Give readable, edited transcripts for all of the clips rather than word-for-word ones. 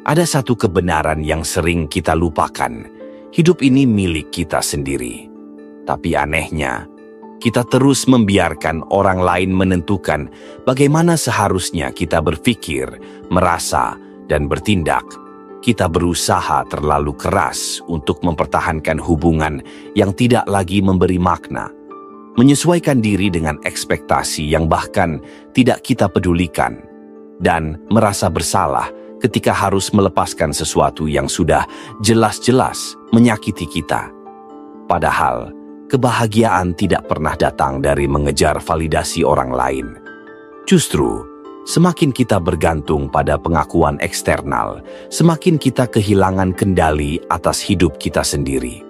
Ada satu kebenaran yang sering kita lupakan. Hidup ini milik kita sendiri. Tapi anehnya, kita terus membiarkan orang lain menentukan bagaimana seharusnya kita berpikir, merasa, dan bertindak. Kita berusaha terlalu keras untuk mempertahankan hubungan yang tidak lagi memberi makna, menyesuaikan diri dengan ekspektasi yang bahkan tidak kita pedulikan, dan merasa bersalah ketika harus melepaskan sesuatu yang sudah jelas-jelas menyakiti kita. Padahal, kebahagiaan tidak pernah datang dari mengejar validasi orang lain. Justru, semakin kita bergantung pada pengakuan eksternal, semakin kita kehilangan kendali atas hidup kita sendiri.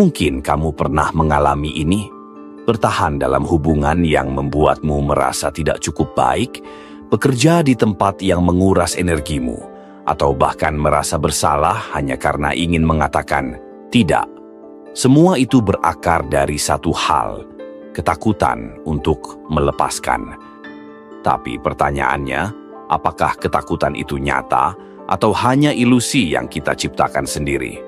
Mungkin kamu pernah mengalami ini, bertahan dalam hubungan yang membuatmu merasa tidak cukup baik, bekerja di tempat yang menguras energimu, atau bahkan merasa bersalah hanya karena ingin mengatakan tidak. Semua itu berakar dari satu hal, ketakutan untuk melepaskan. Tapi pertanyaannya, apakah ketakutan itu nyata atau hanya ilusi yang kita ciptakan sendiri?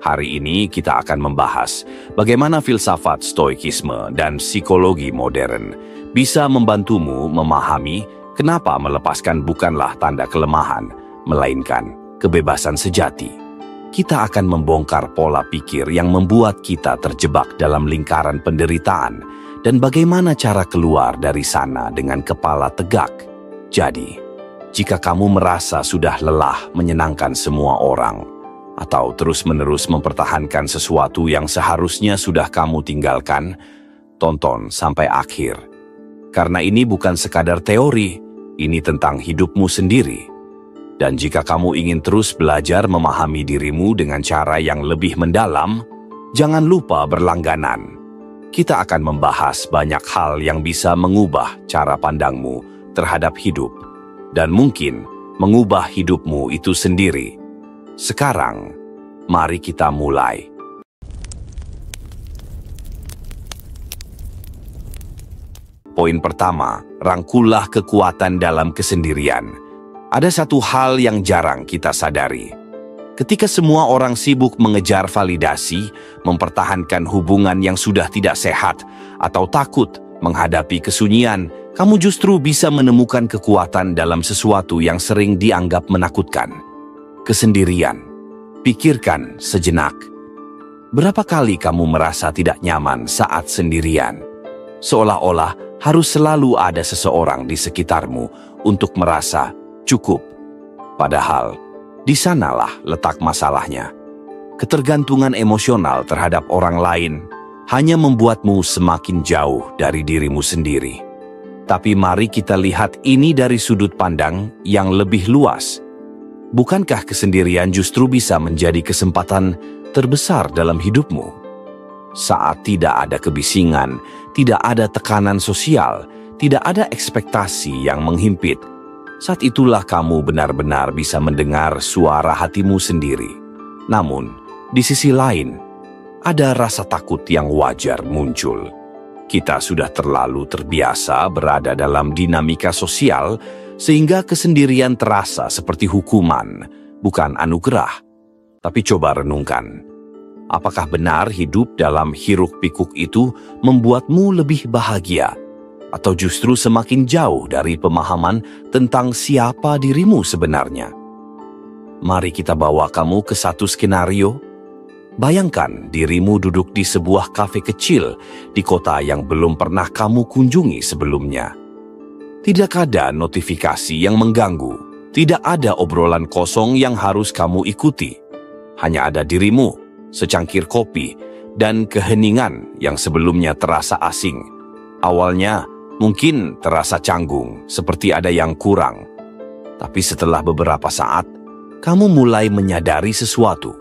Hari ini kita akan membahas bagaimana filsafat stoikisme dan psikologi modern bisa membantumu memahami kenapa melepaskan bukanlah tanda kelemahan, melainkan kebebasan sejati. Kita akan membongkar pola pikir yang membuat kita terjebak dalam lingkaran penderitaan dan bagaimana cara keluar dari sana dengan kepala tegak. Jadi, jika kamu merasa sudah lelah menyenangkan semua orang, atau terus-menerus mempertahankan sesuatu yang seharusnya sudah kamu tinggalkan, tonton sampai akhir. Karena ini bukan sekadar teori, ini tentang hidupmu sendiri. Dan jika kamu ingin terus belajar memahami dirimu dengan cara yang lebih mendalam, jangan lupa berlangganan. Kita akan membahas banyak hal yang bisa mengubah cara pandangmu terhadap hidup, dan mungkin mengubah hidupmu itu sendiri. Sekarang, mari kita mulai. Poin pertama, rangkullah kekuatan dalam kesendirian. Ada satu hal yang jarang kita sadari. Ketika semua orang sibuk mengejar validasi, mempertahankan hubungan yang sudah tidak sehat, atau takut menghadapi kesunyian, kamu justru bisa menemukan kekuatan dalam sesuatu yang sering dianggap menakutkan. Kesendirian. Pikirkan sejenak. Berapa kali kamu merasa tidak nyaman saat sendirian? Seolah-olah harus selalu ada seseorang di sekitarmu untuk merasa cukup. Padahal, di sanalah letak masalahnya. Ketergantungan emosional terhadap orang lain hanya membuatmu semakin jauh dari dirimu sendiri. Tapi mari kita lihat ini dari sudut pandang yang lebih luas. Bukankah kesendirian justru bisa menjadi kesempatan terbesar dalam hidupmu? Saat tidak ada kebisingan, tidak ada tekanan sosial, tidak ada ekspektasi yang menghimpit, saat itulah kamu benar-benar bisa mendengar suara hatimu sendiri. Namun, di sisi lain, ada rasa takut yang wajar muncul. Kita sudah terlalu terbiasa berada dalam dinamika sosial, sehingga kesendirian terasa seperti hukuman, bukan anugerah. Tapi coba renungkan, apakah benar hidup dalam hiruk-pikuk itu membuatmu lebih bahagia? Atau justru semakin jauh dari pemahaman tentang siapa dirimu sebenarnya? Mari kita bawa kamu ke satu skenario. Bayangkan dirimu duduk di sebuah kafe kecil di kota yang belum pernah kamu kunjungi sebelumnya. Tidak ada notifikasi yang mengganggu, tidak ada obrolan kosong yang harus kamu ikuti. Hanya ada dirimu, secangkir kopi, dan keheningan yang sebelumnya terasa asing. Awalnya, mungkin terasa canggung, seperti ada yang kurang. Tapi setelah beberapa saat, kamu mulai menyadari sesuatu.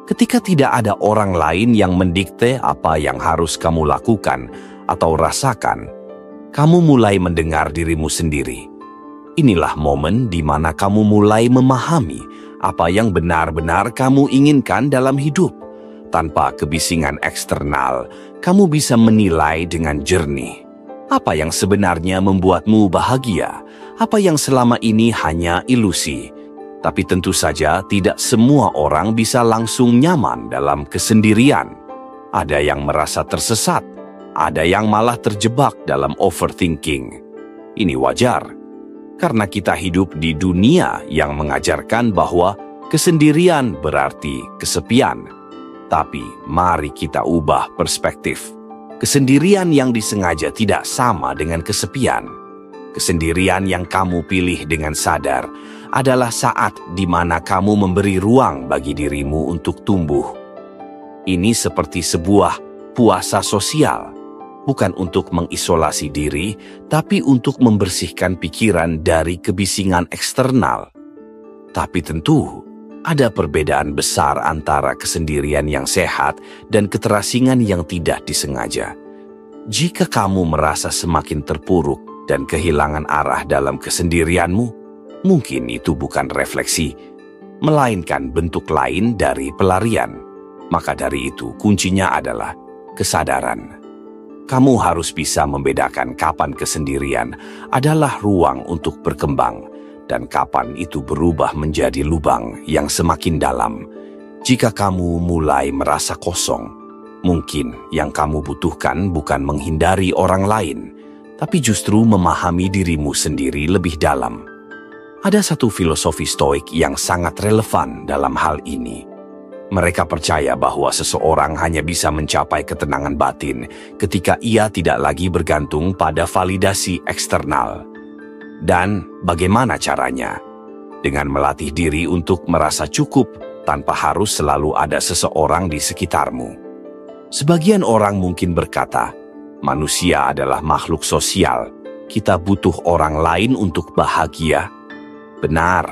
Ketika tidak ada orang lain yang mendikte apa yang harus kamu lakukan atau rasakan, kamu mulai mendengar dirimu sendiri. Inilah momen di mana kamu mulai memahami apa yang benar-benar kamu inginkan dalam hidup. Tanpa kebisingan eksternal, kamu bisa menilai dengan jernih. Apa yang sebenarnya membuatmu bahagia? Apa yang selama ini hanya ilusi? Tapi tentu saja tidak semua orang bisa langsung nyaman dalam kesendirian. Ada yang merasa tersesat, ada yang malah terjebak dalam overthinking. Ini wajar, karena kita hidup di dunia yang mengajarkan bahwa kesendirian berarti kesepian. Tapi mari kita ubah perspektif. Kesendirian yang disengaja tidak sama dengan kesepian. Kesendirian yang kamu pilih dengan sadar adalah saat di mana kamu memberi ruang bagi dirimu untuk tumbuh. Ini seperti sebuah puasa sosial, bukan untuk mengisolasi diri, tapi untuk membersihkan pikiran dari kebisingan eksternal. Tapi tentu, ada perbedaan besar antara kesendirian yang sehat dan keterasingan yang tidak disengaja. Jika kamu merasa semakin terpuruk dan kehilangan arah dalam kesendirianmu, mungkin itu bukan refleksi, melainkan bentuk lain dari pelarian. Maka dari itu, kuncinya adalah kesadaran. Kamu harus bisa membedakan kapan kesendirian adalah ruang untuk berkembang dan kapan itu berubah menjadi lubang yang semakin dalam. Jika kamu mulai merasa kosong, mungkin yang kamu butuhkan bukan menghindari orang lain, tapi justru memahami dirimu sendiri lebih dalam. Ada satu filosofi Stoik yang sangat relevan dalam hal ini. Mereka percaya bahwa seseorang hanya bisa mencapai ketenangan batin ketika ia tidak lagi bergantung pada validasi eksternal. Dan bagaimana caranya? Dengan melatih diri untuk merasa cukup tanpa harus selalu ada seseorang di sekitarmu. Sebagian orang mungkin berkata, manusia adalah makhluk sosial. Kita butuh orang lain untuk bahagia. Benar,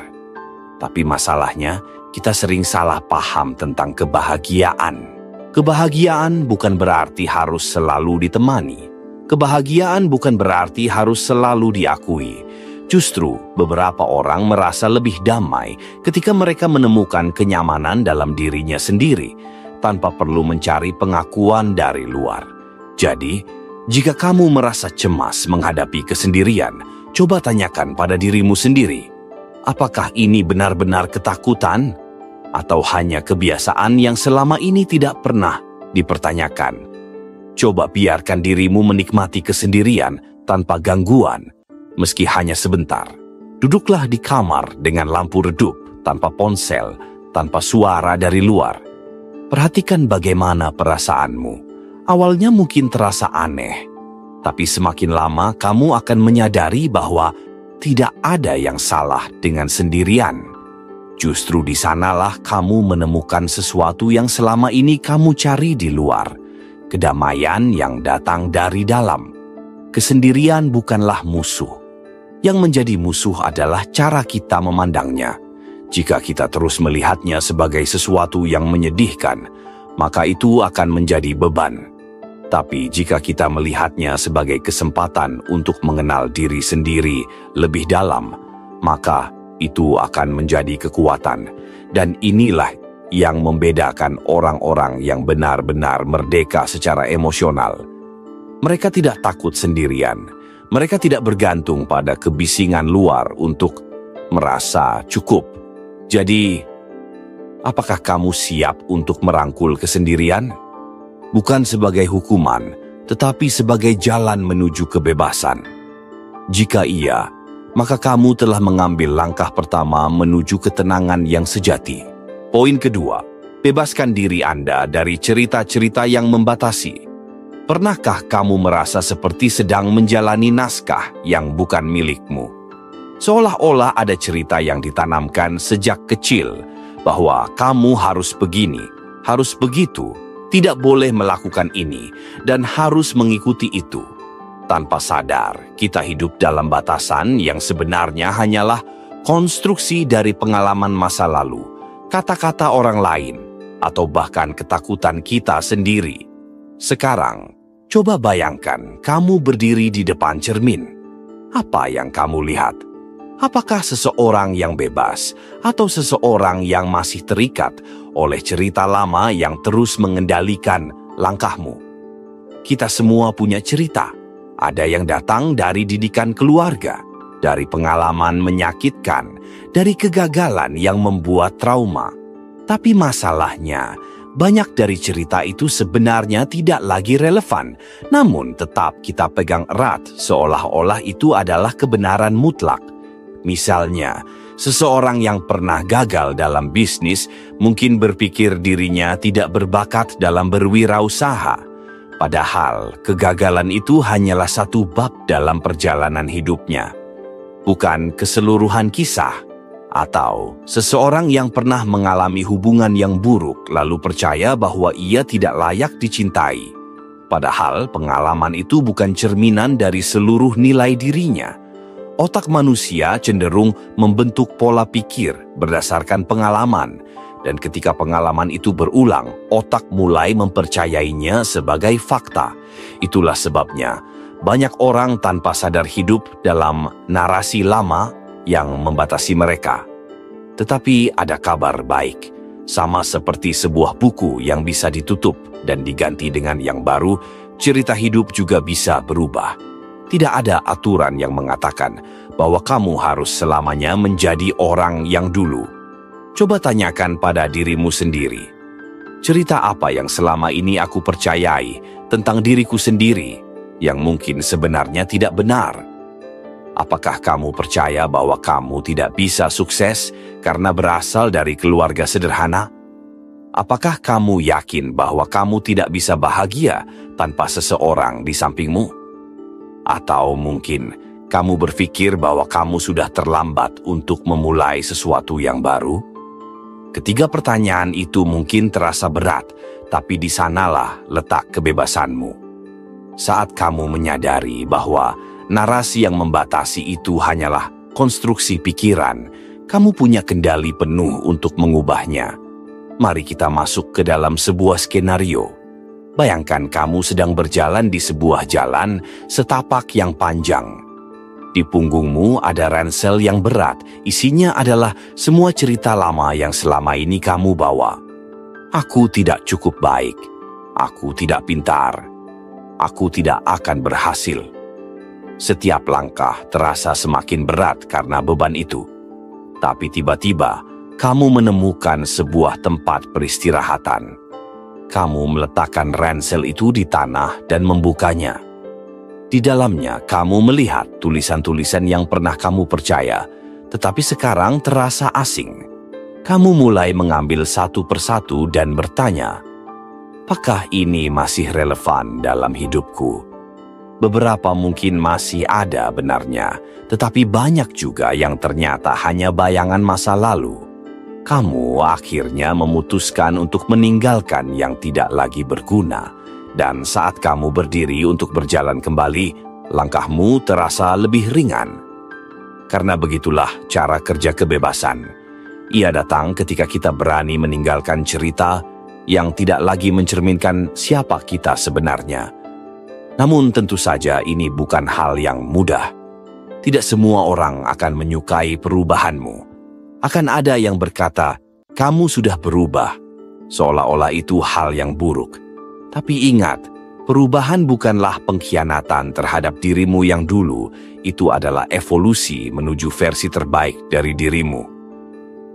tapi masalahnya kita sering salah paham tentang kebahagiaan. Kebahagiaan bukan berarti harus selalu ditemani. Kebahagiaan bukan berarti harus selalu diakui. Justru, beberapa orang merasa lebih damai ketika mereka menemukan kenyamanan dalam dirinya sendiri, tanpa perlu mencari pengakuan dari luar. Jadi, jika kamu merasa cemas menghadapi kesendirian, coba tanyakan pada dirimu sendiri, apakah ini benar-benar ketakutan? Atau hanya kebiasaan yang selama ini tidak pernah dipertanyakan? Coba biarkan dirimu menikmati kesendirian tanpa gangguan, meski hanya sebentar. Duduklah di kamar dengan lampu redup, tanpa ponsel, tanpa suara dari luar. Perhatikan bagaimana perasaanmu. Awalnya mungkin terasa aneh, tapi semakin lama kamu akan menyadari bahwa tidak ada yang salah dengan sendirian. Justru di sanalah kamu menemukan sesuatu yang selama ini kamu cari di luar. Kedamaian yang datang dari dalam. Kesendirian bukanlah musuh. Yang menjadi musuh adalah cara kita memandangnya. Jika kita terus melihatnya sebagai sesuatu yang menyedihkan, maka itu akan menjadi beban. Tapi jika kita melihatnya sebagai kesempatan untuk mengenal diri sendiri lebih dalam, maka itu akan menjadi kekuatan. Dan inilah yang membedakan orang-orang yang benar-benar merdeka secara emosional. Mereka tidak takut sendirian. Mereka tidak bergantung pada kebisingan luar untuk merasa cukup. Jadi, apakah kamu siap untuk merangkul kesendirian? Bukan sebagai hukuman, tetapi sebagai jalan menuju kebebasan. Jika iya, maka kamu telah mengambil langkah pertama menuju ketenangan yang sejati. Poin kedua, bebaskan diri Anda dari cerita-cerita yang membatasi. Pernahkah kamu merasa seperti sedang menjalani naskah yang bukan milikmu? Seolah-olah ada cerita yang ditanamkan sejak kecil, bahwa kamu harus begini, harus begitu, tidak boleh melakukan ini, dan harus mengikuti itu. Tanpa sadar, kita hidup dalam batasan yang sebenarnya hanyalah konstruksi dari pengalaman masa lalu, kata-kata orang lain, atau bahkan ketakutan kita sendiri. Sekarang, coba bayangkan kamu berdiri di depan cermin. Apa yang kamu lihat? Apakah seseorang yang bebas atau seseorang yang masih terikat oleh cerita lama yang terus mengendalikan langkahmu? Kita semua punya cerita. Ada yang datang dari didikan keluarga, dari pengalaman menyakitkan, dari kegagalan yang membuat trauma. Tapi masalahnya, banyak dari cerita itu sebenarnya tidak lagi relevan, namun tetap kita pegang erat seolah-olah itu adalah kebenaran mutlak. Misalnya, seseorang yang pernah gagal dalam bisnis mungkin berpikir dirinya tidak berbakat dalam berwirausaha. Padahal, kegagalan itu hanyalah satu bab dalam perjalanan hidupnya, bukan keseluruhan kisah. Atau seseorang yang pernah mengalami hubungan yang buruk lalu percaya bahwa ia tidak layak dicintai. Padahal pengalaman itu bukan cerminan dari seluruh nilai dirinya. Otak manusia cenderung membentuk pola pikir berdasarkan pengalaman, dan ketika pengalaman itu berulang, otak mulai mempercayainya sebagai fakta. Itulah sebabnya banyak orang tanpa sadar hidup dalam narasi lama yang membatasi mereka. Tetapi ada kabar baik. Sama seperti sebuah buku yang bisa ditutup dan diganti dengan yang baru, cerita hidup juga bisa berubah. Tidak ada aturan yang mengatakan bahwa kamu harus selamanya menjadi orang yang dulu. Coba tanyakan pada dirimu sendiri. Cerita apa yang selama ini aku percayai tentang diriku sendiri yang mungkin sebenarnya tidak benar? Apakah kamu percaya bahwa kamu tidak bisa sukses karena berasal dari keluarga sederhana? Apakah kamu yakin bahwa kamu tidak bisa bahagia tanpa seseorang di sampingmu? Atau mungkin kamu berpikir bahwa kamu sudah terlambat untuk memulai sesuatu yang baru? Ketiga pertanyaan itu mungkin terasa berat, tapi di sanalah letak kebebasanmu. Saat kamu menyadari bahwa narasi yang membatasi itu hanyalah konstruksi pikiran, kamu punya kendali penuh untuk mengubahnya. Mari kita masuk ke dalam sebuah skenario. Bayangkan kamu sedang berjalan di sebuah jalan setapak yang panjang. Di punggungmu ada ransel yang berat, isinya adalah semua cerita lama yang selama ini kamu bawa. Aku tidak cukup baik, aku tidak pintar, aku tidak akan berhasil. Setiap langkah terasa semakin berat karena beban itu. Tapi tiba-tiba, kamu menemukan sebuah tempat peristirahatan. Kamu meletakkan ransel itu di tanah dan membukanya. Di dalamnya, kamu melihat tulisan-tulisan yang pernah kamu percaya, tetapi sekarang terasa asing. Kamu mulai mengambil satu persatu dan bertanya, apakah ini masih relevan dalam hidupku? Beberapa mungkin masih ada benarnya, tetapi banyak juga yang ternyata hanya bayangan masa lalu. Kamu akhirnya memutuskan untuk meninggalkan yang tidak lagi berguna, dan saat kamu berdiri untuk berjalan kembali, langkahmu terasa lebih ringan. Karena begitulah cara kerja kebebasan. Ia datang ketika kita berani meninggalkan cerita yang tidak lagi mencerminkan siapa kita sebenarnya. Namun tentu saja ini bukan hal yang mudah. Tidak semua orang akan menyukai perubahanmu. Akan ada yang berkata, kamu sudah berubah, seolah-olah itu hal yang buruk. Tapi ingat, perubahan bukanlah pengkhianatan terhadap dirimu yang dulu. Itu adalah evolusi menuju versi terbaik dari dirimu.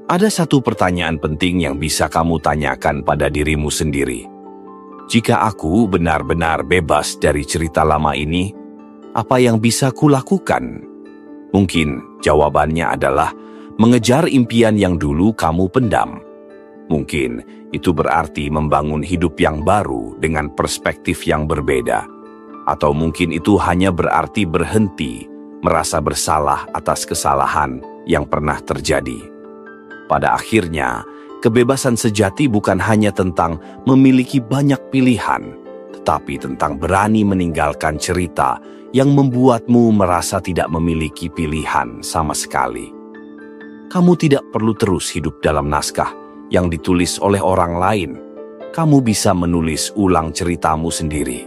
Ada satu pertanyaan penting yang bisa kamu tanyakan pada dirimu sendiri. Jika aku benar-benar bebas dari cerita lama ini, apa yang bisa kulakukan? Mungkin jawabannya adalah mengejar impian yang dulu kamu pendam. Mungkin itu berarti membangun hidup yang baru dengan perspektif yang berbeda. Atau mungkin itu hanya berarti berhenti, merasa bersalah atas kesalahan yang pernah terjadi. Pada akhirnya, kebebasan sejati bukan hanya tentang memiliki banyak pilihan, tetapi tentang berani meninggalkan cerita yang membuatmu merasa tidak memiliki pilihan sama sekali. Kamu tidak perlu terus hidup dalam naskah yang ditulis oleh orang lain. Kamu bisa menulis ulang ceritamu sendiri.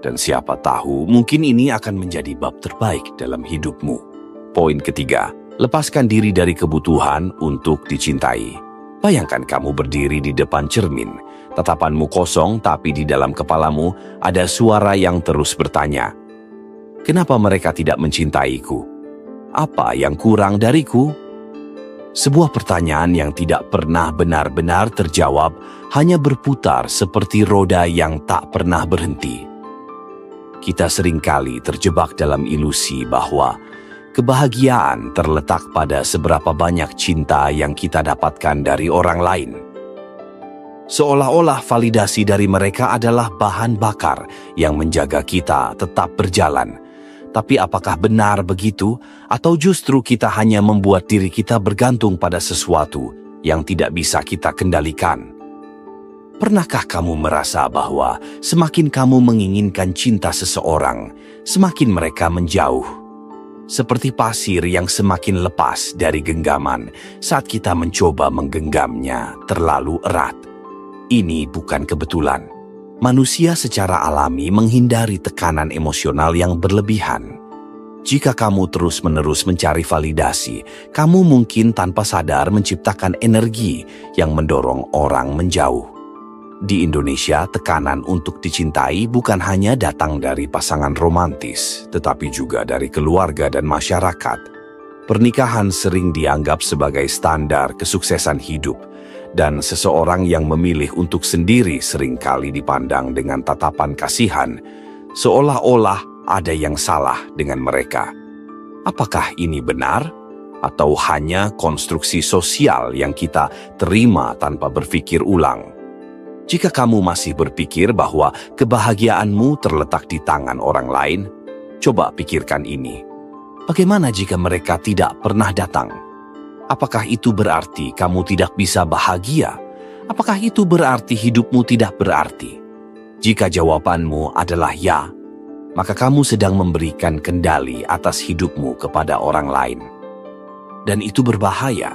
Dan siapa tahu, mungkin ini akan menjadi bab terbaik dalam hidupmu. Poin ketiga, lepaskan diri dari kebutuhan untuk dicintai. Bayangkan kamu berdiri di depan cermin, tatapanmu kosong tapi di dalam kepalamu ada suara yang terus bertanya, kenapa mereka tidak mencintaiku? Apa yang kurang dariku? Sebuah pertanyaan yang tidak pernah benar-benar terjawab, hanya berputar seperti roda yang tak pernah berhenti. Kita seringkali terjebak dalam ilusi bahwa kebahagiaan terletak pada seberapa banyak cinta yang kita dapatkan dari orang lain. Seolah-olah validasi dari mereka adalah bahan bakar yang menjaga kita tetap berjalan. Tapi apakah benar begitu, atau justru kita hanya membuat diri kita bergantung pada sesuatu yang tidak bisa kita kendalikan? Pernahkah kamu merasa bahwa semakin kamu menginginkan cinta seseorang, semakin mereka menjauh? Seperti pasir yang semakin lepas dari genggaman saat kita mencoba menggenggamnya terlalu erat. Ini bukan kebetulan. Manusia secara alami menghindari tekanan emosional yang berlebihan. Jika kamu terus-menerus mencari validasi, kamu mungkin tanpa sadar menciptakan energi yang mendorong orang menjauh. Di Indonesia, tekanan untuk dicintai bukan hanya datang dari pasangan romantis, tetapi juga dari keluarga dan masyarakat. Pernikahan sering dianggap sebagai standar kesuksesan hidup, dan seseorang yang memilih untuk sendiri seringkali dipandang dengan tatapan kasihan, seolah-olah ada yang salah dengan mereka. Apakah ini benar? Atau hanya konstruksi sosial yang kita terima tanpa berpikir ulang? Jika kamu masih berpikir bahwa kebahagiaanmu terletak di tangan orang lain, coba pikirkan ini. Bagaimana jika mereka tidak pernah datang? Apakah itu berarti kamu tidak bisa bahagia? Apakah itu berarti hidupmu tidak berarti? Jika jawabanmu adalah ya, maka kamu sedang memberikan kendali atas hidupmu kepada orang lain. Dan itu berbahaya.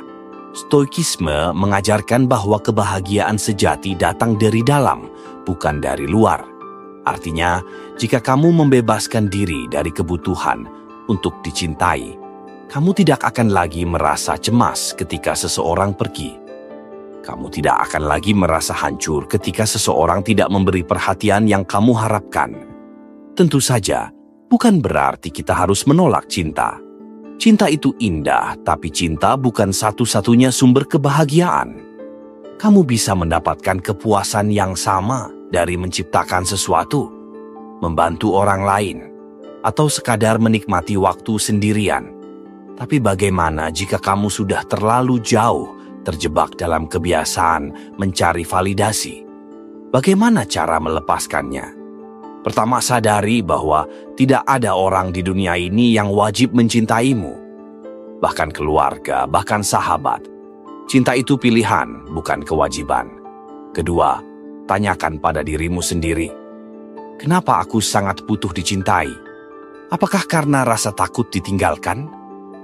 Stoikisme mengajarkan bahwa kebahagiaan sejati datang dari dalam, bukan dari luar. Artinya, jika kamu membebaskan diri dari kebutuhan untuk dicintai, kamu tidak akan lagi merasa cemas ketika seseorang pergi. Kamu tidak akan lagi merasa hancur ketika seseorang tidak memberi perhatian yang kamu harapkan. Tentu saja, bukan berarti kita harus menolak cinta. Cinta itu indah, tapi cinta bukan satu-satunya sumber kebahagiaan. Kamu bisa mendapatkan kepuasan yang sama dari menciptakan sesuatu, membantu orang lain, atau sekadar menikmati waktu sendirian. Tapi bagaimana jika kamu sudah terlalu jauh terjebak dalam kebiasaan mencari validasi? Bagaimana cara melepaskannya? Pertama, sadari bahwa tidak ada orang di dunia ini yang wajib mencintaimu. Bahkan keluarga, bahkan sahabat. Cinta itu pilihan, bukan kewajiban. Kedua, tanyakan pada dirimu sendiri. Kenapa aku sangat butuh dicintai? Apakah karena rasa takut ditinggalkan?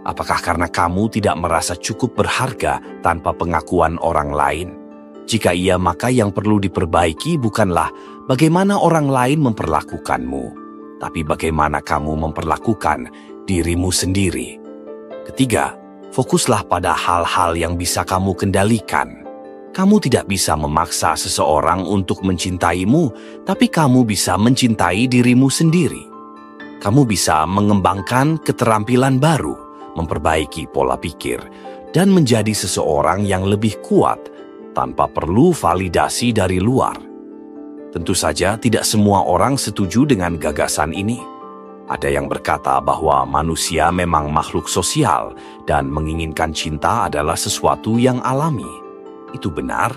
Apakah karena kamu tidak merasa cukup berharga tanpa pengakuan orang lain? Jika iya, maka yang perlu diperbaiki bukanlah bagaimana orang lain memperlakukanmu, tapi bagaimana kamu memperlakukan dirimu sendiri. Ketiga, fokuslah pada hal-hal yang bisa kamu kendalikan. Kamu tidak bisa memaksa seseorang untuk mencintaimu, tapi kamu bisa mencintai dirimu sendiri. Kamu bisa mengembangkan keterampilan baru, memperbaiki pola pikir, dan menjadi seseorang yang lebih kuat tanpa perlu validasi dari luar. Tentu saja tidak semua orang setuju dengan gagasan ini. Ada yang berkata bahwa manusia memang makhluk sosial dan menginginkan cinta adalah sesuatu yang alami. Itu benar,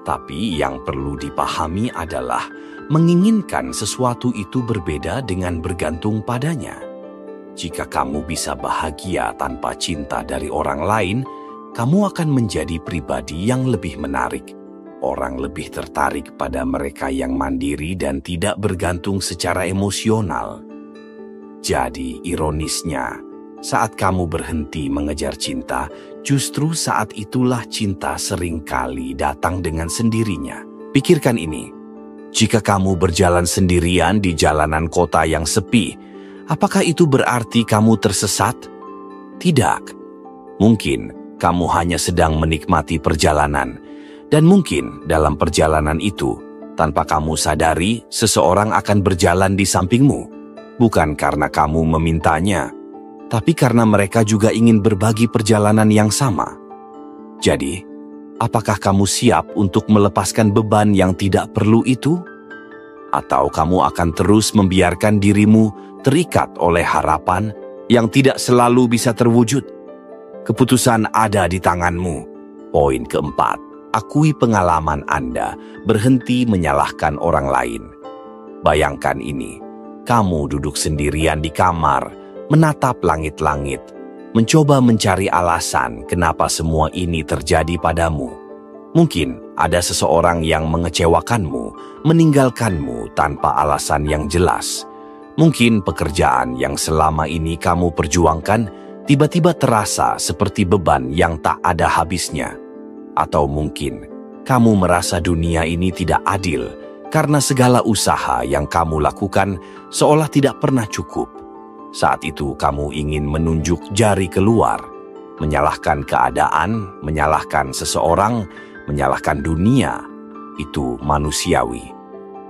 tapi yang perlu dipahami adalah menginginkan sesuatu itu berbeda dengan bergantung padanya. Jika kamu bisa bahagia tanpa cinta dari orang lain, kamu akan menjadi pribadi yang lebih menarik. Orang lebih tertarik pada mereka yang mandiri dan tidak bergantung secara emosional. Jadi, ironisnya, saat kamu berhenti mengejar cinta, justru saat itulah cinta seringkali datang dengan sendirinya. Pikirkan ini, jika kamu berjalan sendirian di jalanan kota yang sepi, apakah itu berarti kamu tersesat? Tidak. Mungkin kamu hanya sedang menikmati perjalanan, dan mungkin dalam perjalanan itu, tanpa kamu sadari, seseorang akan berjalan di sampingmu. Bukan karena kamu memintanya, tapi karena mereka juga ingin berbagi perjalanan yang sama. Jadi, apakah kamu siap untuk melepaskan beban yang tidak perlu itu? Atau kamu akan terus membiarkan dirimu terikat oleh harapan yang tidak selalu bisa terwujud? Keputusan ada di tanganmu. Poin keempat, akui pengalaman Anda, berhenti menyalahkan orang lain. Bayangkan ini, kamu duduk sendirian di kamar, menatap langit-langit, mencoba mencari alasan kenapa semua ini terjadi padamu. Mungkin ada seseorang yang mengecewakanmu, meninggalkanmu tanpa alasan yang jelas. Mungkin pekerjaan yang selama ini kamu perjuangkan tiba-tiba terasa seperti beban yang tak ada habisnya. Atau mungkin kamu merasa dunia ini tidak adil karena segala usaha yang kamu lakukan seolah tidak pernah cukup. Saat itu kamu ingin menunjuk jari keluar, menyalahkan keadaan, menyalahkan seseorang, menyalahkan dunia. Itu manusiawi.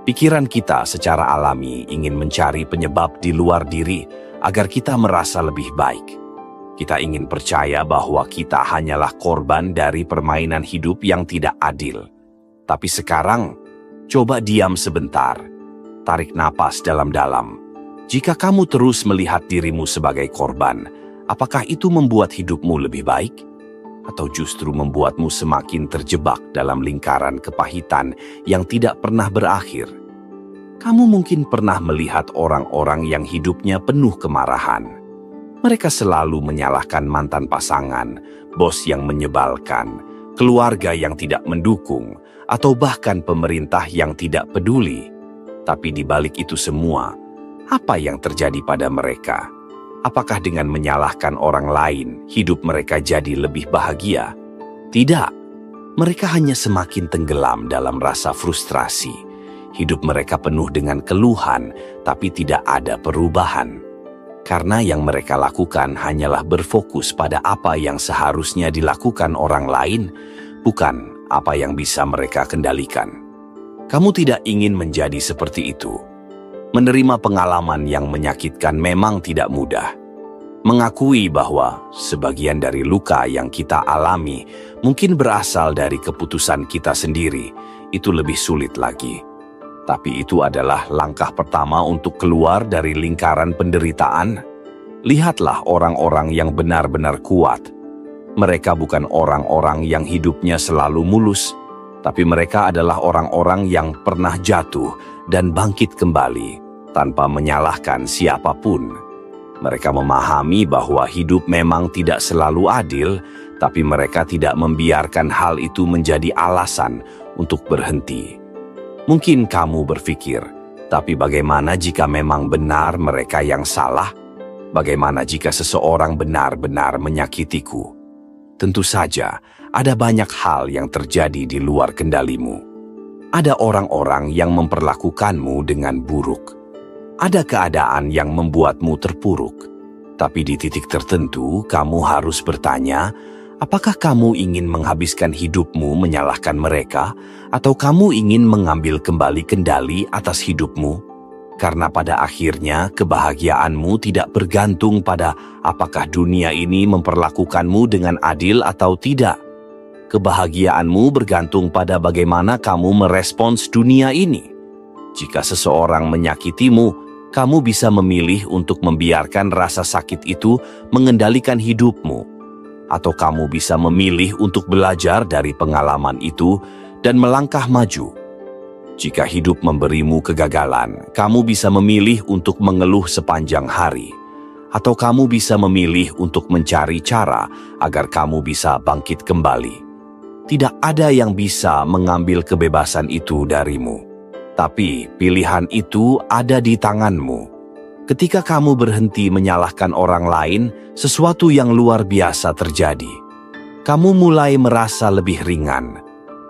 Pikiran kita secara alami ingin mencari penyebab di luar diri agar kita merasa lebih baik. Kita ingin percaya bahwa kita hanyalah korban dari permainan hidup yang tidak adil. Tapi sekarang, coba diam sebentar. Tarik napas dalam-dalam. Jika kamu terus melihat dirimu sebagai korban, apakah itu membuat hidupmu lebih baik? Atau justru membuatmu semakin terjebak dalam lingkaran kepahitan yang tidak pernah berakhir? Kamu mungkin pernah melihat orang-orang yang hidupnya penuh kemarahan. Mereka selalu menyalahkan mantan pasangan, bos yang menyebalkan, keluarga yang tidak mendukung, atau bahkan pemerintah yang tidak peduli. Tapi di balik itu semua, apa yang terjadi pada mereka? Apakah dengan menyalahkan orang lain, hidup mereka jadi lebih bahagia? Tidak. Mereka hanya semakin tenggelam dalam rasa frustrasi. Hidup mereka penuh dengan keluhan, tapi tidak ada perubahan. Karena yang mereka lakukan hanyalah berfokus pada apa yang seharusnya dilakukan orang lain, bukan apa yang bisa mereka kendalikan. Kamu tidak ingin menjadi seperti itu. Menerima pengalaman yang menyakitkan memang tidak mudah. Mengakui bahwa sebagian dari luka yang kita alami mungkin berasal dari keputusan kita sendiri, itu lebih sulit lagi. Tapi itu adalah langkah pertama untuk keluar dari lingkaran penderitaan. Lihatlah orang-orang yang benar-benar kuat. Mereka bukan orang-orang yang hidupnya selalu mulus, tapi mereka adalah orang-orang yang pernah jatuh dan bangkit kembali tanpa menyalahkan siapapun. Mereka memahami bahwa hidup memang tidak selalu adil, tapi mereka tidak membiarkan hal itu menjadi alasan untuk berhenti. Mungkin kamu berpikir, tapi bagaimana jika memang benar mereka yang salah? Bagaimana jika seseorang benar-benar menyakitiku? Tentu saja, ada banyak hal yang terjadi di luar kendalimu. Ada orang-orang yang memperlakukanmu dengan buruk. Ada keadaan yang membuatmu terpuruk. Tapi di titik tertentu, kamu harus bertanya, apakah kamu ingin menghabiskan hidupmu menyalahkan mereka, atau kamu ingin mengambil kembali kendali atas hidupmu? Karena pada akhirnya kebahagiaanmu tidak bergantung pada apakah dunia ini memperlakukanmu dengan adil atau tidak. Kebahagiaanmu bergantung pada bagaimana kamu merespons dunia ini. Jika seseorang menyakitimu, kamu bisa memilih untuk membiarkan rasa sakit itu mengendalikan hidupmu. Atau kamu bisa memilih untuk belajar dari pengalaman itu dan melangkah maju. Jika hidup memberimu kegagalan, kamu bisa memilih untuk mengeluh sepanjang hari. Atau kamu bisa memilih untuk mencari cara agar kamu bisa bangkit kembali. Tidak ada yang bisa mengambil kebebasan itu darimu. Tapi pilihan itu ada di tanganmu. Ketika kamu berhenti menyalahkan orang lain, sesuatu yang luar biasa terjadi. Kamu mulai merasa lebih ringan.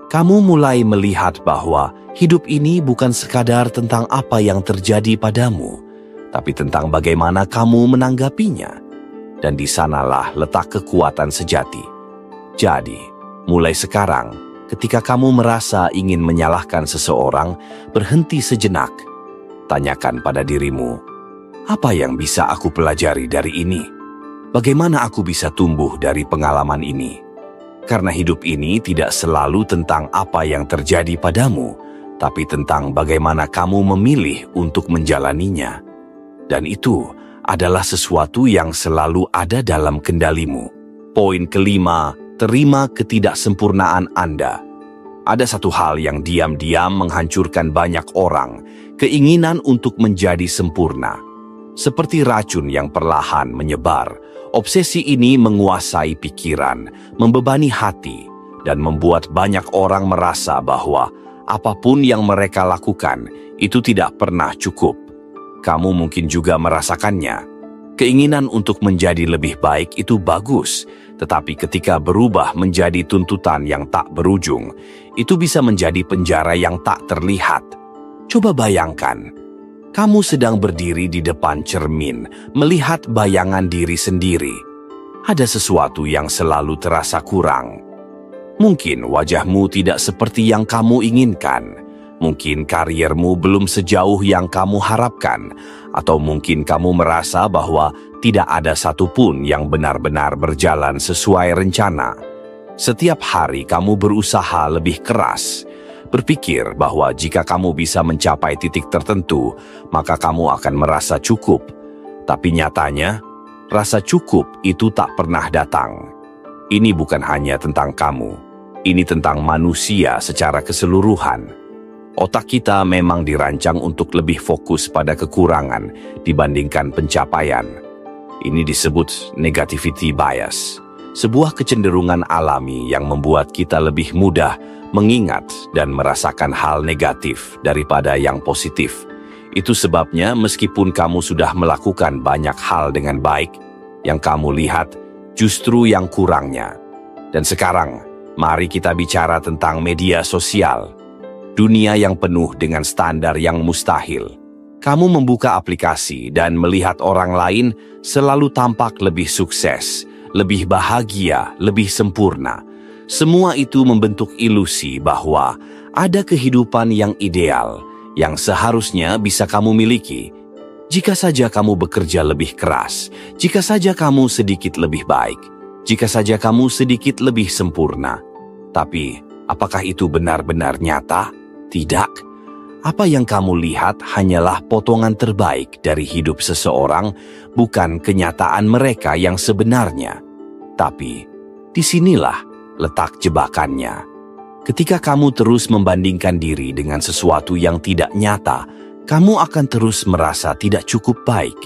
Kamu mulai melihat bahwa hidup ini bukan sekadar tentang apa yang terjadi padamu, tapi tentang bagaimana kamu menanggapinya. Dan di sanalah letak kekuatan sejati. Jadi, mulai sekarang, ketika kamu merasa ingin menyalahkan seseorang, berhenti sejenak. Tanyakan pada dirimu, apa yang bisa aku pelajari dari ini? Bagaimana aku bisa tumbuh dari pengalaman ini? Karena hidup ini tidak selalu tentang apa yang terjadi padamu, tapi tentang bagaimana kamu memilih untuk menjalaninya. Dan itu adalah sesuatu yang selalu ada dalam kendalimu. Poin kelima, terima ketidaksempurnaan Anda. Ada satu hal yang diam-diam menghancurkan banyak orang, keinginan untuk menjadi sempurna. Seperti racun yang perlahan menyebar, obsesi ini menguasai pikiran, membebani hati, dan membuat banyak orang merasa bahwa apapun yang mereka lakukan itu tidak pernah cukup. Kamu mungkin juga merasakannya. Keinginan untuk menjadi lebih baik itu bagus, tetapi ketika berubah menjadi tuntutan yang tak berujung, itu bisa menjadi penjara yang tak terlihat. Coba bayangkan, kamu sedang berdiri di depan cermin, melihat bayangan diri sendiri. Ada sesuatu yang selalu terasa kurang. Mungkin wajahmu tidak seperti yang kamu inginkan. Mungkin kariermu belum sejauh yang kamu harapkan, atau mungkin kamu merasa bahwa tidak ada satupun yang benar-benar berjalan sesuai rencana. Setiap hari kamu berusaha lebih keras, berpikir bahwa jika kamu bisa mencapai titik tertentu, maka kamu akan merasa cukup. Tapi nyatanya, rasa cukup itu tak pernah datang. Ini bukan hanya tentang kamu, ini tentang manusia secara keseluruhan. Otak kita memang dirancang untuk lebih fokus pada kekurangan dibandingkan pencapaian. Ini disebut negativity bias, sebuah kecenderungan alami yang membuat kita lebih mudah mengingat dan merasakan hal negatif daripada yang positif. Itu sebabnya meskipun kamu sudah melakukan banyak hal dengan baik, yang kamu lihat justru yang kurangnya. Dan sekarang, mari kita bicara tentang media sosial. Dunia yang penuh dengan standar yang mustahil. Kamu membuka aplikasi dan melihat orang lain selalu tampak lebih sukses, lebih bahagia, lebih sempurna. Semua itu membentuk ilusi bahwa ada kehidupan yang ideal, yang seharusnya bisa kamu miliki. Jika saja kamu bekerja lebih keras, jika saja kamu sedikit lebih baik, jika saja kamu sedikit lebih sempurna. Tapi, apakah itu benar-benar nyata? Tidak. Apa yang kamu lihat hanyalah potongan terbaik dari hidup seseorang, bukan kenyataan mereka yang sebenarnya. Tapi, disinilah letak jebakannya. Ketika kamu terus membandingkan diri dengan sesuatu yang tidak nyata, kamu akan terus merasa tidak cukup baik.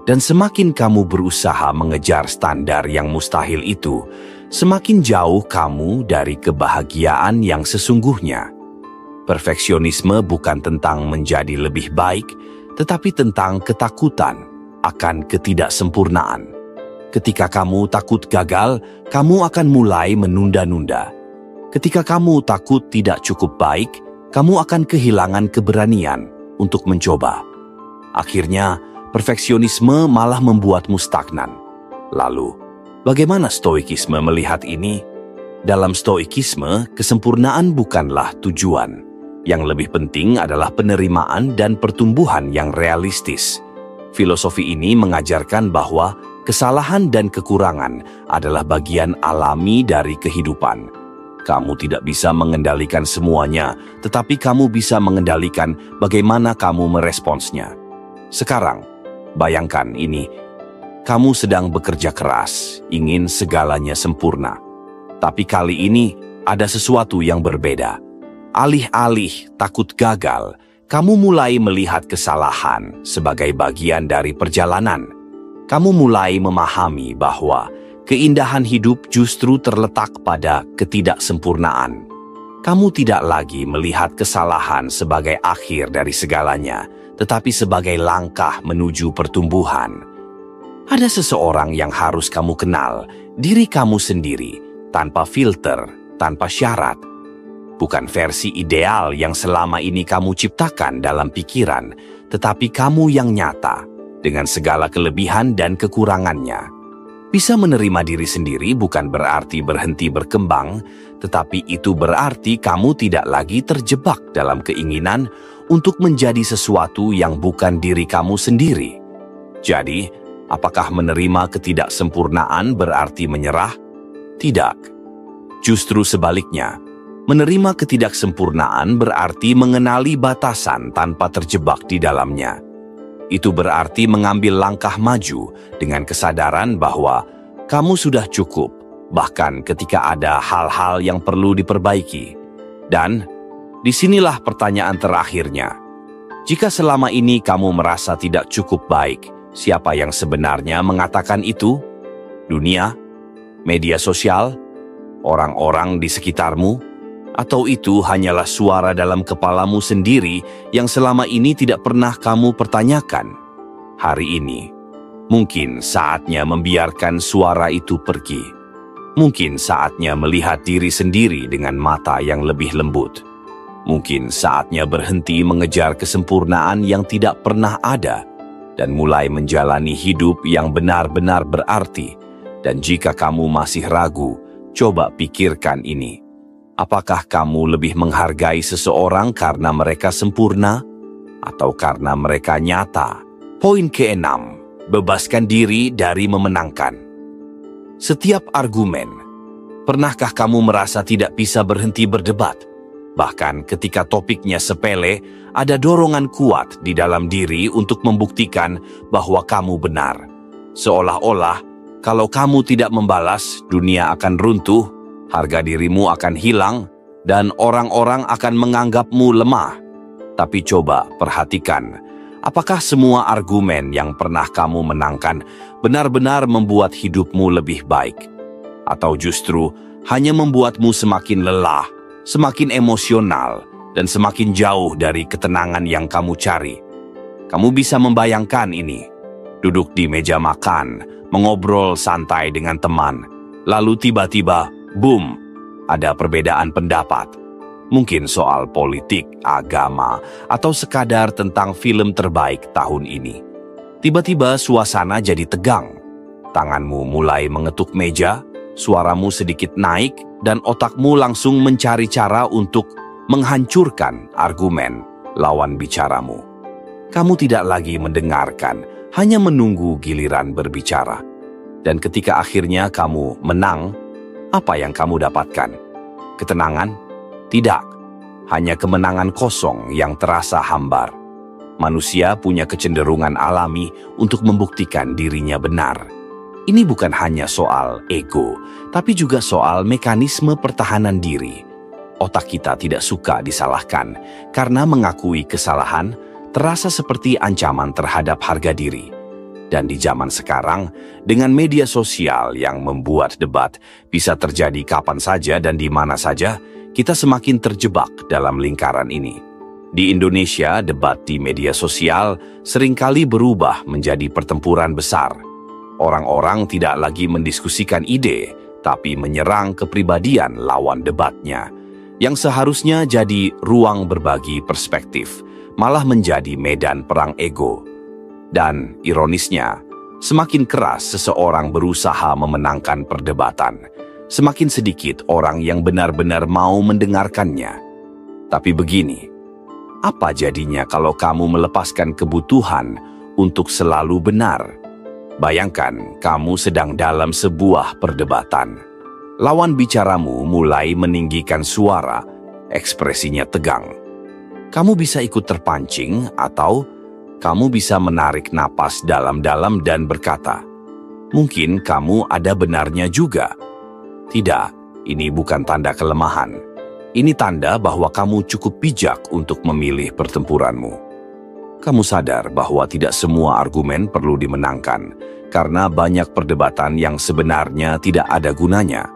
Dan semakin kamu berusaha mengejar standar yang mustahil itu, semakin jauh kamu dari kebahagiaan yang sesungguhnya. Perfeksionisme bukan tentang menjadi lebih baik, tetapi tentang ketakutan akan ketidaksempurnaan. Ketika kamu takut gagal, kamu akan mulai menunda-nunda. Ketika kamu takut tidak cukup baik, kamu akan kehilangan keberanian untuk mencoba. Akhirnya, perfeksionisme malah membuatmu stagnan. Lalu, bagaimana stoikisme melihat ini? Dalam stoikisme, kesempurnaan bukanlah tujuan. Yang lebih penting adalah penerimaan dan pertumbuhan yang realistis. Filosofi ini mengajarkan bahwa kesalahan dan kekurangan adalah bagian alami dari kehidupan. Kamu tidak bisa mengendalikan semuanya, tetapi kamu bisa mengendalikan bagaimana kamu meresponsnya. Sekarang, bayangkan ini. Kamu sedang bekerja keras, ingin segalanya sempurna. Tapi kali ini ada sesuatu yang berbeda. Alih-alih takut gagal, kamu mulai melihat kesalahan sebagai bagian dari perjalanan. Kamu mulai memahami bahwa keindahan hidup justru terletak pada ketidaksempurnaan. Kamu tidak lagi melihat kesalahan sebagai akhir dari segalanya, tetapi sebagai langkah menuju pertumbuhan. Ada seseorang yang harus kamu kenal, diri kamu sendiri, tanpa filter, tanpa syarat. Bukan versi ideal yang selama ini kamu ciptakan dalam pikiran, tetapi kamu yang nyata, dengan segala kelebihan dan kekurangannya. Bisa menerima diri sendiri bukan berarti berhenti berkembang, tetapi itu berarti kamu tidak lagi terjebak dalam keinginan untuk menjadi sesuatu yang bukan diri kamu sendiri. Jadi, Apakah menerima ketidaksempurnaan berarti menyerah? Tidak. Justru sebaliknya, menerima ketidaksempurnaan berarti mengenali batasan tanpa terjebak di dalamnya. Itu berarti mengambil langkah maju dengan kesadaran bahwa kamu sudah cukup, bahkan ketika ada hal-hal yang perlu diperbaiki. Dan disinilah pertanyaan terakhirnya. Jika selama ini kamu merasa tidak cukup baik, siapa yang sebenarnya mengatakan itu? Dunia? Media sosial? Orang-orang di sekitarmu? Atau itu hanyalah suara dalam kepalamu sendiri yang selama ini tidak pernah kamu pertanyakan? Hari ini, mungkin saatnya membiarkan suara itu pergi. Mungkin saatnya melihat diri sendiri dengan mata yang lebih lembut. Mungkin saatnya berhenti mengejar kesempurnaan yang tidak pernah ada dan mulai menjalani hidup yang benar-benar berarti. Dan jika kamu masih ragu, coba pikirkan ini. Apakah kamu lebih menghargai seseorang karena mereka sempurna atau karena mereka nyata? Poin keenam, bebaskan diri dari memenangkan. Setiap argumen, pernahkah kamu merasa tidak bisa berhenti berdebat? Bahkan ketika topiknya sepele, ada dorongan kuat di dalam diri untuk membuktikan bahwa kamu benar. Seolah-olah, kalau kamu tidak membalas, dunia akan runtuh, harga dirimu akan hilang, dan orang-orang akan menganggapmu lemah. Tapi coba perhatikan, apakah semua argumen yang pernah kamu menangkan benar-benar membuat hidupmu lebih baik? Atau justru hanya membuatmu semakin lelah, semakin emosional, dan semakin jauh dari ketenangan yang kamu cari? Kamu bisa membayangkan ini. Duduk di meja makan, mengobrol santai dengan teman, lalu tiba-tiba, boom, ada perbedaan pendapat. Mungkin soal politik, agama, atau sekadar tentang film terbaik tahun ini. Tiba-tiba suasana jadi tegang. Tanganmu mulai mengetuk meja, suaramu sedikit naik, dan otakmu langsung mencari cara untuk menghancurkan argumen lawan bicaramu. Kamu tidak lagi mendengarkan, hanya menunggu giliran berbicara. Dan ketika akhirnya kamu menang, apa yang kamu dapatkan? Ketenangan? Tidak. Hanya kemenangan kosong yang terasa hambar. Manusia punya kecenderungan alami untuk membuktikan dirinya benar. Ini bukan hanya soal ego, tapi juga soal mekanisme pertahanan diri. Otak kita tidak suka disalahkan, karena mengakui kesalahan terasa seperti ancaman terhadap harga diri. Dan di zaman sekarang, dengan media sosial yang membuat debat bisa terjadi kapan saja dan di mana saja, kita semakin terjebak dalam lingkaran ini. Di Indonesia, debat di media sosial seringkali berubah menjadi pertempuran besar. Orang-orang tidak lagi mendiskusikan ide, tapi menyerang kepribadian lawan debatnya. Yang seharusnya jadi ruang berbagi perspektif, malah menjadi medan perang ego. Dan ironisnya, semakin keras seseorang berusaha memenangkan perdebatan, semakin sedikit orang yang benar-benar mau mendengarkannya. Tapi begini, apa jadinya kalau kamu melepaskan kebutuhan untuk selalu benar? Bayangkan kamu sedang dalam sebuah perdebatan. Lawan bicaramu mulai meninggikan suara, ekspresinya tegang. Kamu bisa ikut terpancing atau kamu bisa menarik napas dalam-dalam dan berkata, mungkin kamu ada benarnya juga. Tidak, ini bukan tanda kelemahan. Ini tanda bahwa kamu cukup bijak untuk memilih pertempuranmu. Kamu sadar bahwa tidak semua argumen perlu dimenangkan, karena banyak perdebatan yang sebenarnya tidak ada gunanya.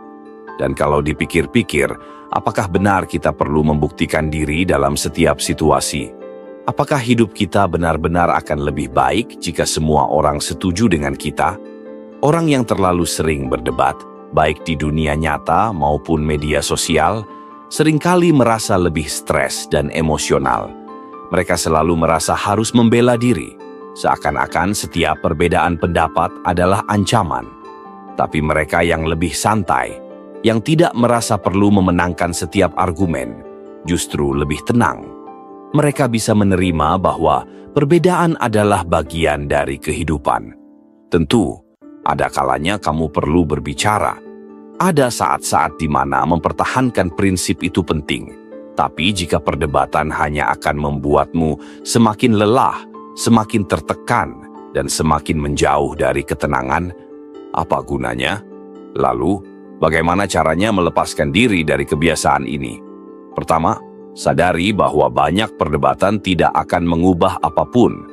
Dan kalau dipikir-pikir, apakah benar kita perlu membuktikan diri dalam setiap situasi? Apakah hidup kita benar-benar akan lebih baik jika semua orang setuju dengan kita? Orang yang terlalu sering berdebat, baik di dunia nyata maupun media sosial, seringkali merasa lebih stres dan emosional. Mereka selalu merasa harus membela diri, seakan-akan setiap perbedaan pendapat adalah ancaman. Tapi mereka yang lebih santai, yang tidak merasa perlu memenangkan setiap argumen, justru lebih tenang. Mereka bisa menerima bahwa perbedaan adalah bagian dari kehidupan. Tentu, ada kalanya kamu perlu berbicara. Ada saat-saat di mana mempertahankan prinsip itu penting. Tapi jika perdebatan hanya akan membuatmu semakin lelah, semakin tertekan, dan semakin menjauh dari ketenangan, apa gunanya? Lalu, bagaimana caranya melepaskan diri dari kebiasaan ini? Pertama, sadari bahwa banyak perdebatan tidak akan mengubah apapun.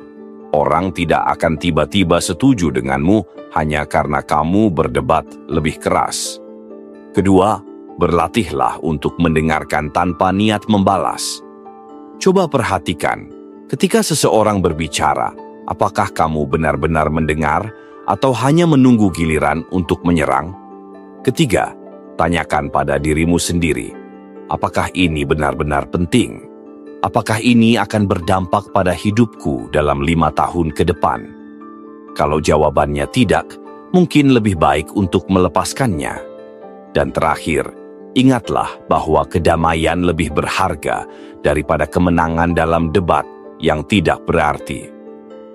Orang tidak akan tiba-tiba setuju denganmu hanya karena kamu berdebat lebih keras. Kedua, berlatihlah untuk mendengarkan tanpa niat membalas. Coba perhatikan, ketika seseorang berbicara, apakah kamu benar-benar mendengar atau hanya menunggu giliran untuk menyerang? Ketiga, tanyakan pada dirimu sendiri, apakah ini benar-benar penting? Apakah ini akan berdampak pada hidupku dalam 5 tahun ke depan? Kalau jawabannya tidak, mungkin lebih baik untuk melepaskannya. Dan terakhir, ingatlah bahwa kedamaian lebih berharga daripada kemenangan dalam debat yang tidak berarti.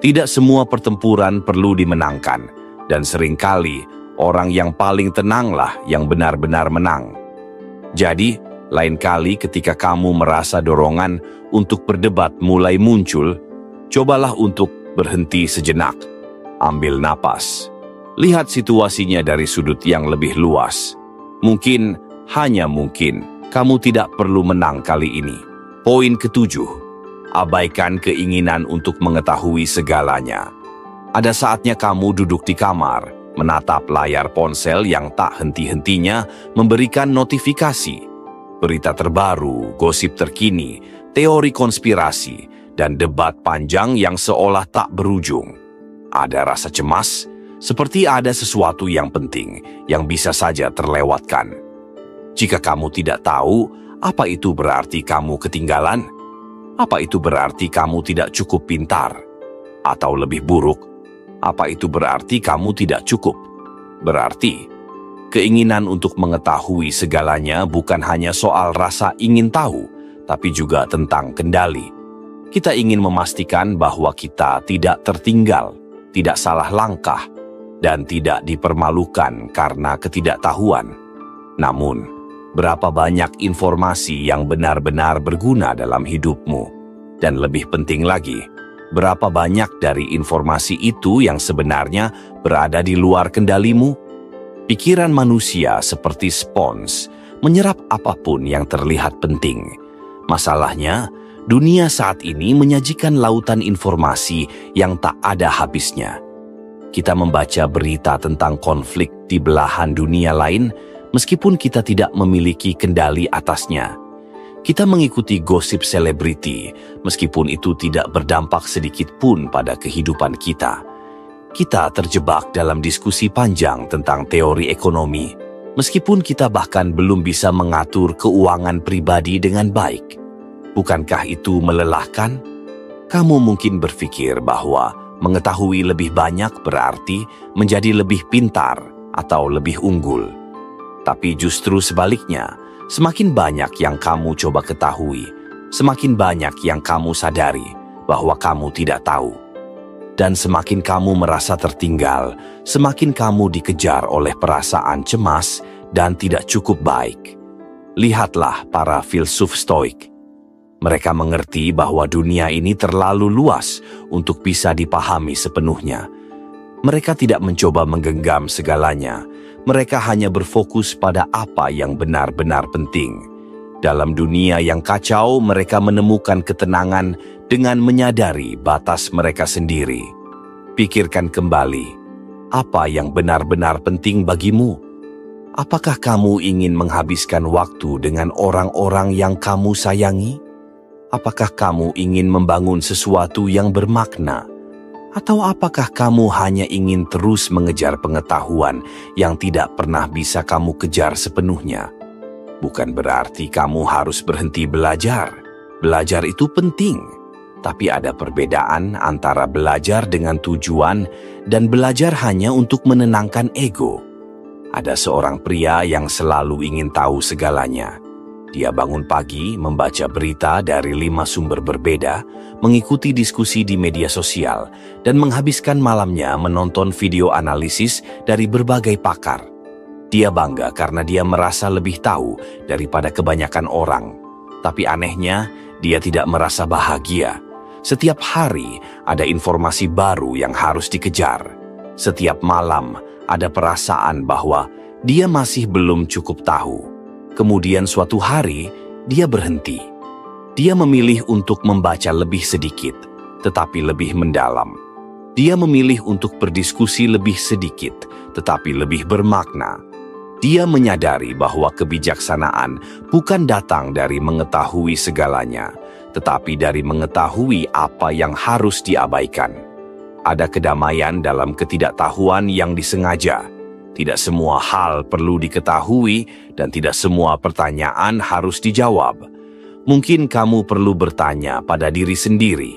Tidak semua pertempuran perlu dimenangkan, dan seringkali orang yang paling tenanglah yang benar-benar menang. Jadi, lain kali ketika kamu merasa dorongan untuk berdebat mulai muncul, cobalah untuk berhenti sejenak, ambil napas, lihat situasinya dari sudut yang lebih luas. Mungkin, hanya mungkin, kamu tidak perlu menang kali ini. Poin ketujuh, abaikan keinginan untuk mengetahui segalanya. Ada saatnya kamu duduk di kamar, menatap layar ponsel yang tak henti-hentinya memberikan notifikasi. Berita terbaru, gosip terkini, teori konspirasi, dan debat panjang yang seolah tak berujung. Ada rasa cemas, seperti ada sesuatu yang penting yang bisa saja terlewatkan. Jika kamu tidak tahu, apa itu berarti kamu ketinggalan? Apa itu berarti kamu tidak cukup pintar? Atau lebih buruk, apa itu berarti kamu tidak cukup? Berarti, keinginan untuk mengetahui segalanya bukan hanya soal rasa ingin tahu, tapi juga tentang kendali. Kita ingin memastikan bahwa kita tidak tertinggal, tidak salah langkah, dan tidak dipermalukan karena ketidaktahuan. Namun, berapa banyak informasi yang benar-benar berguna dalam hidupmu? Dan lebih penting lagi, berapa banyak dari informasi itu yang sebenarnya berada di luar kendalimu? Pikiran manusia seperti spons, menyerap apapun yang terlihat penting. Masalahnya, dunia saat ini menyajikan lautan informasi yang tak ada habisnya. Kita membaca berita tentang konflik di belahan dunia lain, meskipun kita tidak memiliki kendali atasnya. Kita mengikuti gosip selebriti, meskipun itu tidak berdampak sedikit pun pada kehidupan kita. Kita terjebak dalam diskusi panjang tentang teori ekonomi, meskipun kita bahkan belum bisa mengatur keuangan pribadi dengan baik. Bukankah itu melelahkan? Kamu mungkin berpikir bahwa mengetahui lebih banyak berarti menjadi lebih pintar atau lebih unggul. Tapi justru sebaliknya, semakin banyak yang kamu coba ketahui, semakin banyak yang kamu sadari bahwa kamu tidak tahu. Dan semakin kamu merasa tertinggal, semakin kamu dikejar oleh perasaan cemas dan tidak cukup baik. Lihatlah para filsuf Stoik. Mereka mengerti bahwa dunia ini terlalu luas untuk bisa dipahami sepenuhnya. Mereka tidak mencoba menggenggam segalanya. Mereka hanya berfokus pada apa yang benar-benar penting. Dalam dunia yang kacau, mereka menemukan ketenangan dengan menyadari batas mereka sendiri. Pikirkan kembali, apa yang benar-benar penting bagimu? Apakah kamu ingin menghabiskan waktu dengan orang-orang yang kamu sayangi? Apakah kamu ingin membangun sesuatu yang bermakna? Atau apakah kamu hanya ingin terus mengejar pengetahuan yang tidak pernah bisa kamu kejar sepenuhnya? Bukan berarti kamu harus berhenti belajar. Belajar itu penting, tapi ada perbedaan antara belajar dengan tujuan dan belajar hanya untuk menenangkan ego. Ada seorang pria yang selalu ingin tahu segalanya. Dia bangun pagi, membaca berita dari 5 sumber berbeda, mengikuti diskusi di media sosial, dan menghabiskan malamnya menonton video analisis dari berbagai pakar. Dia bangga karena dia merasa lebih tahu daripada kebanyakan orang. Tapi anehnya, dia tidak merasa bahagia. Setiap hari ada informasi baru yang harus dikejar. Setiap malam ada perasaan bahwa dia masih belum cukup tahu. Kemudian suatu hari, dia berhenti. Dia memilih untuk membaca lebih sedikit, tetapi lebih mendalam. Dia memilih untuk berdiskusi lebih sedikit, tetapi lebih bermakna. Dia menyadari bahwa kebijaksanaan bukan datang dari mengetahui segalanya, tetapi dari mengetahui apa yang harus diabaikan. Ada kedamaian dalam ketidaktahuan yang disengaja. Tidak semua hal perlu diketahui dan tidak semua pertanyaan harus dijawab. Mungkin kamu perlu bertanya pada diri sendiri,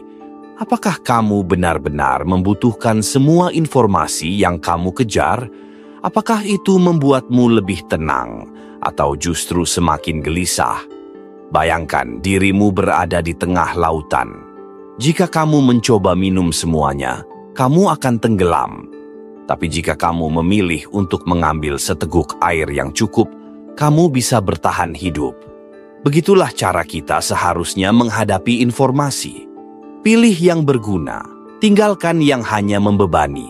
apakah kamu benar-benar membutuhkan semua informasi yang kamu kejar? Apakah itu membuatmu lebih tenang atau justru semakin gelisah? Bayangkan dirimu berada di tengah lautan. Jika kamu mencoba minum semuanya, kamu akan tenggelam. Tapi jika kamu memilih untuk mengambil seteguk air yang cukup, kamu bisa bertahan hidup. Begitulah cara kita seharusnya menghadapi informasi. Pilih yang berguna, tinggalkan yang hanya membebani.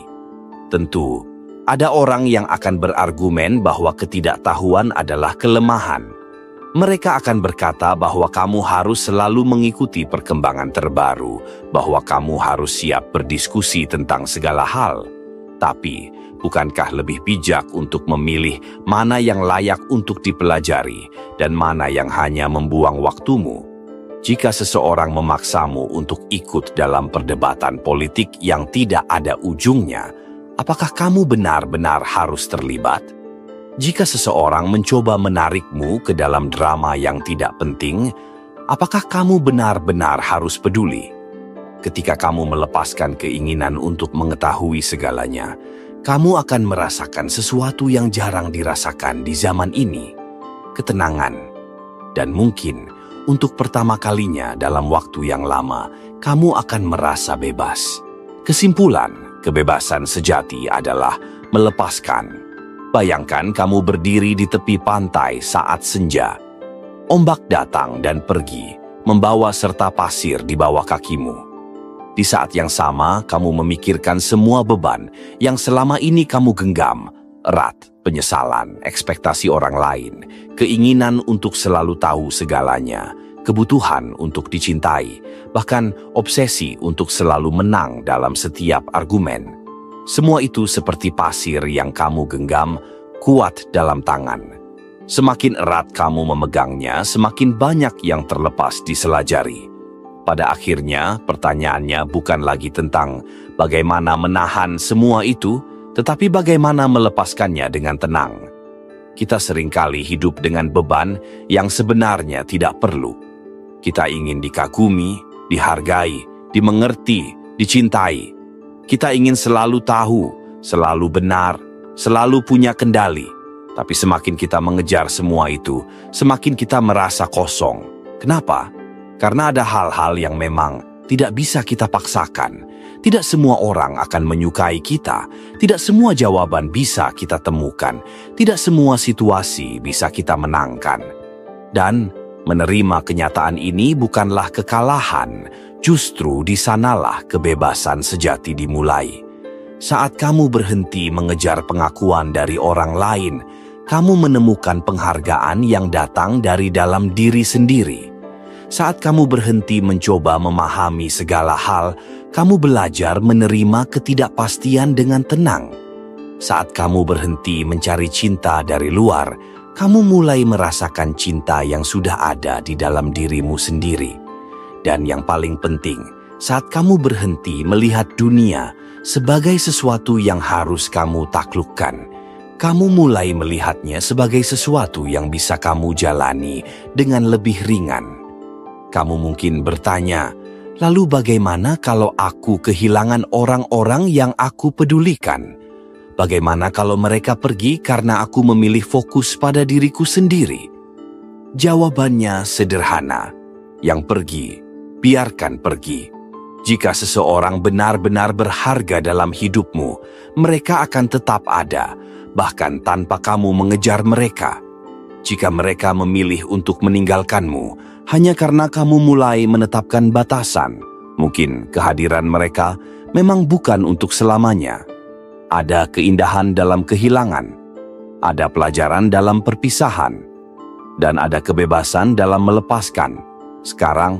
Tentu, ada orang yang akan berargumen bahwa ketidaktahuan adalah kelemahan. Mereka akan berkata bahwa kamu harus selalu mengikuti perkembangan terbaru, bahwa kamu harus siap berdiskusi tentang segala hal. Tapi, bukankah lebih bijak untuk memilih mana yang layak untuk dipelajari dan mana yang hanya membuang waktumu? Jika seseorang memaksamu untuk ikut dalam perdebatan politik yang tidak ada ujungnya, apakah kamu benar-benar harus terlibat? Jika seseorang mencoba menarikmu ke dalam drama yang tidak penting, apakah kamu benar-benar harus peduli? Ketika kamu melepaskan keinginan untuk mengetahui segalanya, kamu akan merasakan sesuatu yang jarang dirasakan di zaman ini, ketenangan. Dan mungkin, untuk pertama kalinya dalam waktu yang lama, kamu akan merasa bebas. Kesimpulan, kebebasan sejati adalah melepaskan. Bayangkan kamu berdiri di tepi pantai saat senja. Ombak datang dan pergi, membawa serta pasir di bawah kakimu. Di saat yang sama, kamu memikirkan semua beban yang selama ini kamu genggam, erat, penyesalan, ekspektasi orang lain, keinginan untuk selalu tahu segalanya, kebutuhan untuk dicintai, bahkan obsesi untuk selalu menang dalam setiap argumen. Semua itu seperti pasir yang kamu genggam, kuat dalam tangan. Semakin erat kamu memegangnya, semakin banyak yang terlepas di sela jari. Pada akhirnya, pertanyaannya bukan lagi tentang bagaimana menahan semua itu, tetapi bagaimana melepaskannya dengan tenang. Kita seringkali hidup dengan beban yang sebenarnya tidak perlu. Kita ingin dikagumi, dihargai, dimengerti, dicintai. Kita ingin selalu tahu, selalu benar, selalu punya kendali. Tapi semakin kita mengejar semua itu, semakin kita merasa kosong. Kenapa? Karena ada hal-hal yang memang tidak bisa kita paksakan. Tidak semua orang akan menyukai kita. Tidak semua jawaban bisa kita temukan. Tidak semua situasi bisa kita menangkan. Dan menerima kenyataan ini bukanlah kekalahan. Justru di sanalah kebebasan sejati dimulai. Saat kamu berhenti mengejar pengakuan dari orang lain, kamu menemukan penghargaan yang datang dari dalam diri sendiri. Saat kamu berhenti mencoba memahami segala hal, kamu belajar menerima ketidakpastian dengan tenang. Saat kamu berhenti mencari cinta dari luar, kamu mulai merasakan cinta yang sudah ada di dalam dirimu sendiri. Dan yang paling penting, saat kamu berhenti melihat dunia sebagai sesuatu yang harus kamu taklukkan, kamu mulai melihatnya sebagai sesuatu yang bisa kamu jalani dengan lebih ringan. Kamu mungkin bertanya, lalu bagaimana kalau aku kehilangan orang-orang yang aku pedulikan? Bagaimana kalau mereka pergi karena aku memilih fokus pada diriku sendiri? Jawabannya sederhana. Yang pergi, biarkan pergi. Jika seseorang benar-benar berharga dalam hidupmu, mereka akan tetap ada, bahkan tanpa kamu mengejar mereka. Jika mereka memilih untuk meninggalkanmu, hanya karena kamu mulai menetapkan batasan, mungkin kehadiran mereka memang bukan untuk selamanya. Ada keindahan dalam kehilangan, ada pelajaran dalam perpisahan, dan ada kebebasan dalam melepaskan. Sekarang,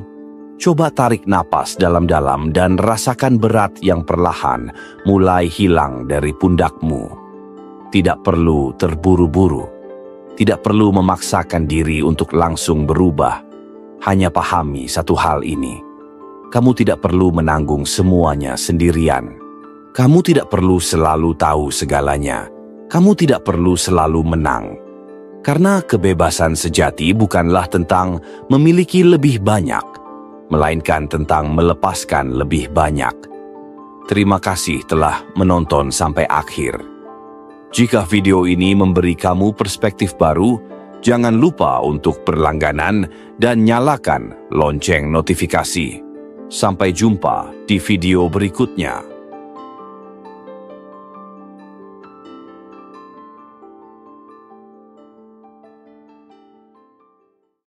coba tarik napas dalam-dalam dan rasakan berat yang perlahan mulai hilang dari pundakmu. Tidak perlu terburu-buru, tidak perlu memaksakan diri untuk langsung berubah. Hanya pahami satu hal ini. Kamu tidak perlu menanggung semuanya sendirian. Kamu tidak perlu selalu tahu segalanya. Kamu tidak perlu selalu menang. Karena kebebasan sejati bukanlah tentang memiliki lebih banyak, melainkan tentang melepaskan lebih banyak. Terima kasih telah menonton sampai akhir. Jika video ini memberi kamu perspektif baru, jangan lupa untuk berlangganan dan nyalakan lonceng notifikasi. Sampai jumpa di video berikutnya.